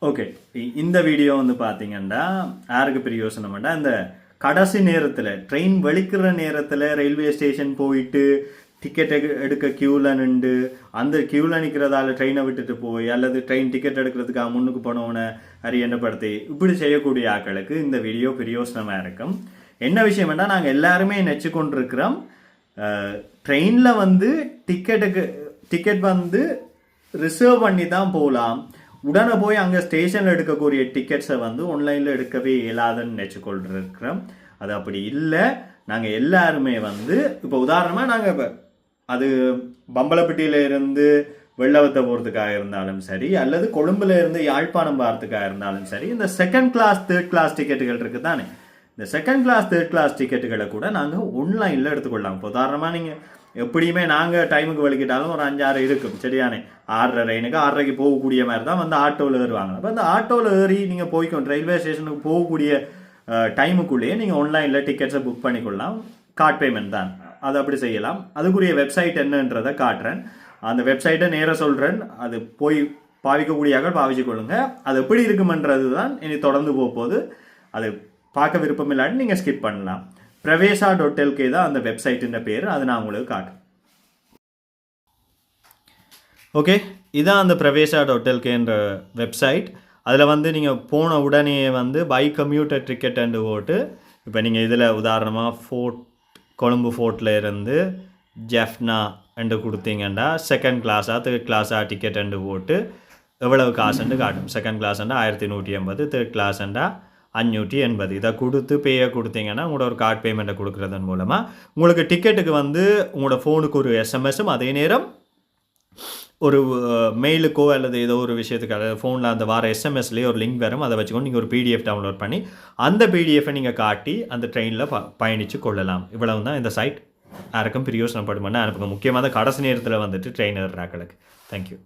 Okay, இந்த video வந்து பார்த்தீங்கன்னா யாருக்கு பிரயோசனம்னா இந்த கடைசி நேரத்தில் ட்ரெயின் வெளிக்கிற நேரத்தில் ரயில்வே ஸ்டேஷன் போயிட்டு டிக்கெட் எடுக்க க்யூவில் நின்று அந்த க்யூவில் நிற்கிறதால ட்ரெயினை விட்டுட்டு போய் அல்லது ட்ரெயின் டிக்கெட் எடுக்கிறதுக்காக முன்னுக்கு போனவனை அறியண்டப்படுத்தி இப்படி செய்யக்கூடிய ஆட்களுக்கு இந்த வீடியோ பிரயோசனமாக இருக்கும். என்ன விஷயம்னா நாங்கள் எல்லாருமே நினச்சி கொண்டிருக்கிறோம் ட்ரெயினில் வந்து டிக்கெட் வந்து ரிசர்வ் பண்ணி தான் போகலாம், உடனே போய் அங்கே ஸ்டேஷனில் எடுக்கக்கூடிய டிக்கெட்ஸை வந்து ஆன்லைனில் எடுக்கவே இயலாதுன்னு நினச்சிக்கொண்டிருக்கிறோம். அது அப்படி இல்லை. நாங்கள் எல்லாருமே வந்து இப்போ உதாரணமாக நாங்கள் இப்போ அது பம்பலப்பட்டியில் இருந்து வெள்ளவத்தை போகிறதுக்காக இருந்தாலும் சரி அல்லது கொழும்புல இருந்து யாழ்ப்பாணம் போகிறதுக்காக இருந்தாலும் சரி, இந்த செகண்ட் கிளாஸ் தேர்ட் கிளாஸ் டிக்கெட்டுகள் இருக்குது தானே, இந்த செகண்ட் கிளாஸ் தேர்ட் கிளாஸ் டிக்கெட்டுகளை கூட நாங்கள் ஆன்லைனில் எடுத்துக்கொள்ளலாம். இப்போ உதாரணமாக நீங்கள் எப்படியுமே நாங்கள் டைமுக்கு வலிக்கிட்டாலும் ஒரு 5-6 இருக்கும் சரியானே, 6:30 ட்ரெயினுக்கு 6:30 போகக்கூடிய மாதிரி தான் வந்து ஆட்டோவில் ஏறுவாங்க. அப்போ அந்த ஆட்டோவில் ஏறி நீங்கள் போய்க்கணும் ரயில்வே ஸ்டேஷனுக்கு போகக்கூடிய டைமுக்குள்ளேயே நீங்கள் ஆன்லைனில் டிக்கெட்ஸை புக் பண்ணிக்கொள்ளலாம். கார்ட் பேமெண்ட் தான், அது அப்படி செய்யலாம். அதுக்குரிய வெப்சைட் என்னன்றதை காட்டுறேன். அந்த வெப்சைட்டை நேராக சொல்கிறேன், அது போய் பாவிக்கக்கூடியாக பாவிச்சு கொள்ளுங்க. அது எப்படி இருக்குமென்றது தான் இனி தொடர்ந்து போகும்போது. அது பார்க்க விருப்பம் இல்லாட்டி நீங்கள் ஸ்கிப் பண்ணலாம். pravesa.lk தான் அந்த வெப்சைட்டின் பேர், அது நான் உங்களுக்கு காட்டுறேன். ஓகே, இதான் அந்த pravesa.lkன்ற வெப்சைட். அதில் வந்து நீங்கள் போன உடனே வந்து பை கம்யூட்டர் டிக்கெட் போட்டு இப்போ நீங்கள் இதில் உதாரணமாக கொழும்பு ஃபோர்ட்டில் இருந்து ஜெஃப்னா என்று கொடுத்தீங்கன்னா செகண்ட் கிளாஸாக தேர்ட் கிளாஸாக டிக்கெட் போட்டு எவ்வளவு காசுன்னு காட்டும். செகண்ட் கிளாஸ்ண்டா 1180, தேர்ட் கிளாஸ்ண்டா 580. இதை கொடுத்து பேயை கொடுத்தீங்கன்னா உங்களோட ஒரு கார்டு பேமெண்ட்டை கொடுக்குறதன் மூலமாக உங்களுக்கு டிக்கெட்டுக்கு வந்து உங்களோட ஃபோனுக்கு ஒரு எஸ்எம்எஸும் அதே நேரம் ஒரு மெயிலுக்கோ அல்லது ஏதோ ஒரு விஷயத்துக்கு அதாவது ஃபோனில் அந்த வார எஸ்எம்எஸ்லேயே ஒரு லிங்க் வரும். அதை வச்சுக்கொண்டு நீங்கள் ஒரு பிடிஎஃப் டவுன்லோட் பண்ணி அந்த பிடிஎஃபை நீங்கள் காட்டி அந்த ட்ரெயினில் பயணித்து கொள்ளலாம். இவ்வளவு தான் இந்த சைட். யாருக்கும் பிரயோசனப்படுமென்னு அனுப்புங்க. முக்கியமாக கடைசி நேரத்தில் வந்துட்டு ட்ரெயின் ஏறுறாக்களுக்கு. தேங்க்யூ.